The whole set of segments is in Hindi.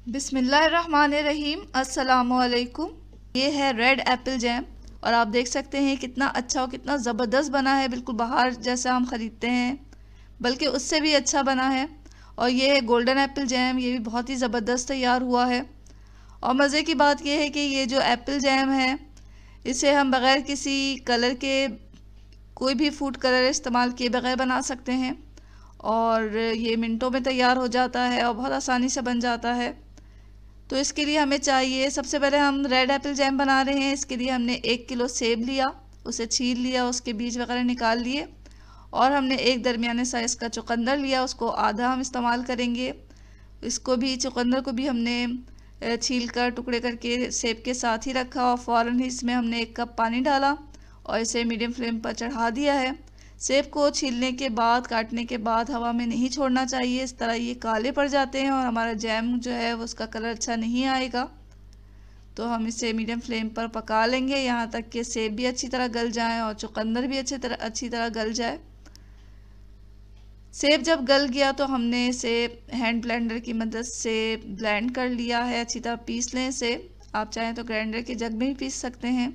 बिस्मिल्लाहिर्रहमानिर्रहीम। अस्सलामुअलैकुम। ये है रेड एप्पल जैम और आप देख सकते हैं कितना अच्छा और कितना ज़बरदस्त बना है। बिल्कुल बाहर जैसा हम ख़रीदते हैं, बल्कि उससे भी अच्छा बना है। और ये है गोल्डन एप्पल जैम, ये भी बहुत ही ज़बरदस्त तैयार हुआ है। और मज़े की बात यह है कि ये जो एप्पल जैम है, इसे हम बग़ैर किसी कलर के, कोई भी फूड कलर इस्तेमाल किए बगैर बना सकते हैं। और ये मिनटों में तैयार हो जाता है और बहुत आसानी से बन जाता है। तो इसके लिए हमें चाहिए, सबसे पहले हम रेड एप्पल जैम बना रहे हैं। इसके लिए हमने 1 किलो सेब लिया, उसे छील लिया, उसके बीज वगैरह निकाल लिए। और हमने एक दरमियाने साइज़ का चुकंदर लिया, उसको आधा हम इस्तेमाल करेंगे। इसको भी, चुकंदर को भी हमने छील कर टुकड़े करके सेब के साथ ही रखा और फ़ौरन ही इसमें हमने 1 कप पानी डाला और इसे मीडियम फ्लेम पर चढ़ा दिया है। सेब को छीलने के बाद, काटने के बाद हवा में नहीं छोड़ना चाहिए, इस तरह ये काले पड़ जाते हैं और हमारा जैम जो है वो उसका कलर अच्छा नहीं आएगा। तो हम इसे मीडियम फ्लेम पर पका लेंगे यहाँ तक कि सेब भी अच्छी तरह गल जाए और चुकंदर भी अच्छी तरह गल जाए। सेब जब गल गया तो हमने इसे हैंड ब्लेंडर की मदद से ब्लेंड कर लिया है, अच्छी तरह पीस लें इसे। आप चाहें तो ग्राइंडर के जग में भी पीस सकते हैं।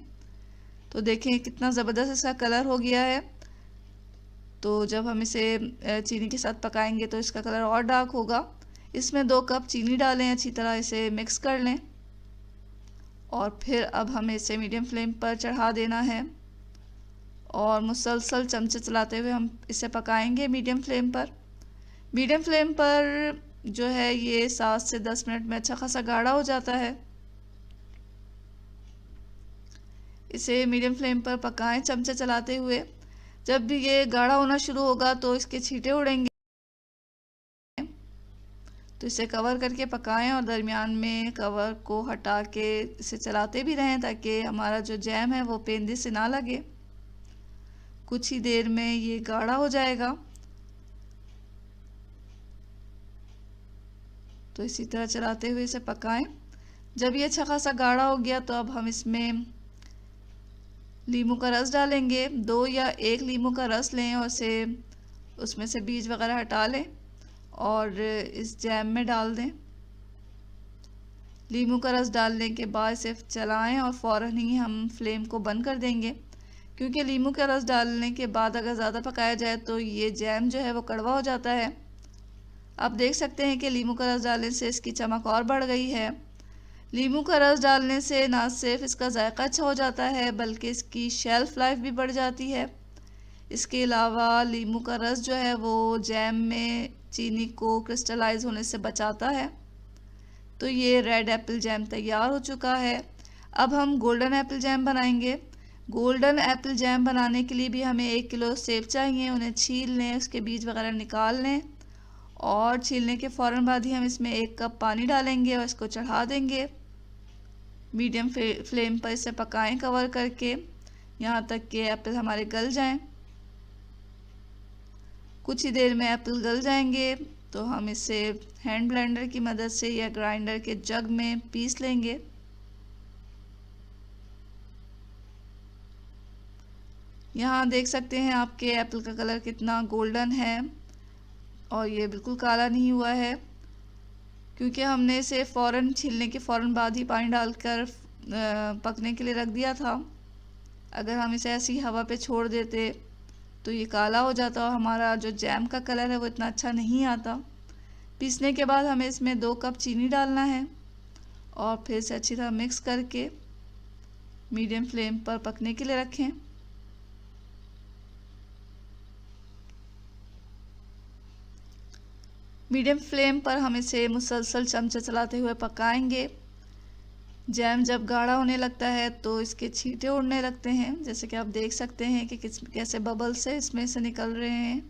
तो देखें कितना ज़बरदस्त इसका कलर हो गया है। तो जब हम इसे चीनी के साथ पकाएंगे तो इसका कलर और डार्क होगा। इसमें 2 कप चीनी डालें, अच्छी तरह इसे मिक्स कर लें और फिर अब हमें इसे मीडियम फ्लेम पर चढ़ा देना है और मुसलसल चमचे चलाते हुए हम इसे पकाएंगे मीडियम फ्लेम पर। मीडियम फ्लेम पर जो है ये 7 से 10 मिनट में अच्छा खासा गाढ़ा हो जाता है। इसे मीडियम फ्लेम पर पकाएं चमचे चलाते हुए। जब भी ये गाढ़ा होना शुरू होगा तो इसके छींटे उड़ेंगे, तो इसे कवर करके पकाएं और दरमियान में कवर को हटा के इसे चलाते भी रहें ताकि हमारा जो जैम है वो पेंदे से ना लगे। कुछ ही देर में ये गाढ़ा हो जाएगा। तो इसी तरह चलाते हुए इसे पकाएं। जब ये अच्छा खासा गाढ़ा हो गया तो अब हम इसमें नींबू का रस डालेंगे। 2 या 1 नींबू का रस लें और उसे, उसमें से बीज वगैरह हटा लें और इस जैम में डाल दें। नींबू का रस डालने के बाद इसे चलाएं और फ़ौरन ही हम फ्लेम को बंद कर देंगे, क्योंकि नींबू का रस डालने के बाद अगर ज़्यादा पकाया जाए तो ये जैम जो है वो कड़वा हो जाता है। आप देख सकते हैं कि नींबू का रस डालने से इसकी चमक और बढ़ गई है। नींबू का रस डालने से ना सिर्फ इसका जायका अच्छा हो जाता है बल्कि इसकी शेल्फ़ लाइफ भी बढ़ जाती है। इसके अलावा नींबू का रस जो है वो जैम में चीनी को क्रिस्टलाइज होने से बचाता है। तो ये रेड एप्पल जैम तैयार हो चुका है। अब हम गोल्डन एप्पल जैम बनाएंगे। गोल्डन एप्पल जैम बनाने के लिए भी हमें 1 किलो सेब चाहिए। उन्हें छील लें, उसके बीज वगैरह निकाल लें और छीलने के फ़ौरन बाद ही हम इसमें 1 कप पानी डालेंगे और इसको चढ़ा देंगे। मीडियम फ्लेम पर इसे पकाएं कवर करके, यहाँ तक कि एप्पल हमारे गल जाएं। कुछ ही देर में एप्पल गल जाएंगे तो हम इसे हैंड ब्लेंडर की मदद से या ग्राइंडर के जग में पीस लेंगे। यहाँ देख सकते हैं आपके एप्पल का कलर कितना गोल्डन है और ये बिल्कुल काला नहीं हुआ है, क्योंकि हमने इसे फ़ौरन छीलने के फ़ौरन बाद ही पानी डालकर पकने के लिए रख दिया था। अगर हम इसे ऐसी हवा पे छोड़ देते तो ये काला हो जाता और हमारा जो जैम का कलर है वो इतना अच्छा नहीं आता। पीसने के बाद हमें इसमें 2 कप चीनी डालना है और फिर से अच्छी तरह मिक्स करके मीडियम फ्लेम पर पकने के लिए रखें। मीडियम फ्लेम पर हम इसे मुसलसल चमचे चलाते हुए पकाएंगे। जैम जब गाढ़ा होने लगता है तो इसके छींटे उड़ने लगते हैं, जैसे कि आप देख सकते हैं कि कैसे बबल्स से इसमें से निकल रहे हैं।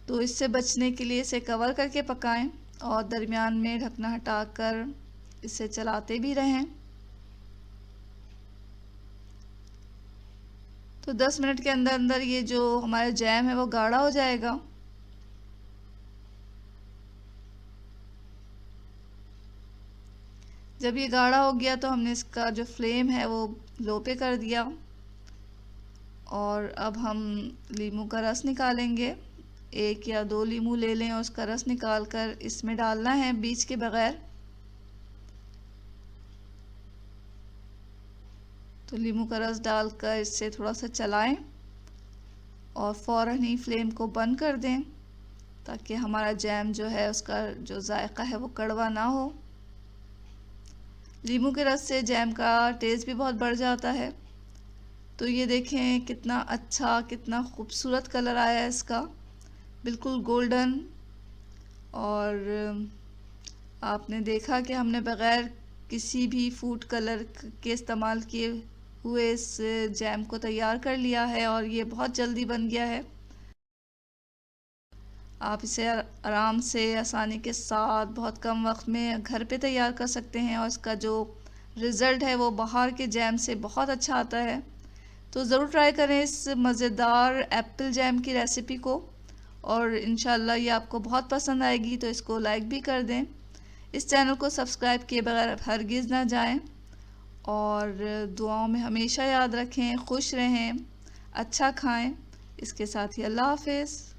तो इससे बचने के लिए इसे कवर करके पकाएं और दरमियान में ढकना हटाकर इसे चलाते भी रहें। तो 10 मिनट के अंदर अंदर ये जो हमारा जैम है वो गाढ़ा हो जाएगा। जब ये गाढ़ा हो गया तो हमने इसका जो फ्लेम है वो लो पे कर दिया और अब हम नींबू का रस निकालेंगे। 1 या 2 लीमू ले लें और उसका रस निकाल कर इसमें डालना है बीज के बगैर। तो लीमू का रस डालकर इससे थोड़ा सा चलाएं और फ़ौरन ही फ्लेम को बंद कर दें ताकि हमारा जैम जो है उसका जो जायका है वो कड़वा ना हो। लीमू के रस से जैम का टेस्ट भी बहुत बढ़ जाता है। तो ये देखें कितना अच्छा, कितना खूबसूरत कलर आया है इसका, बिल्कुल गोल्डन। और आपने देखा कि हमने बग़ैर किसी भी फूड कलर के इस्तेमाल किए हुए इस जैम को तैयार कर लिया है और ये बहुत जल्दी बन गया है। आप इसे आराम से, आसानी के साथ, बहुत कम वक्त में घर पे तैयार कर सकते हैं और इसका जो रिज़ल्ट है वो बाहर के जैम से बहुत अच्छा आता है। तो ज़रूर ट्राई करें इस मज़ेदार एप्पल जैम की रेसिपी को और इंशाल्लाह ये आपको बहुत पसंद आएगी। तो इसको लाइक भी कर दें। इस चैनल को सब्सक्राइब किए बगैर हरगिज़ ना जाएं और दुआओं में हमेशा याद रखें। खुश रहें, अच्छा खाएं। इसके साथ ही अल्लाह हाफ़िज़।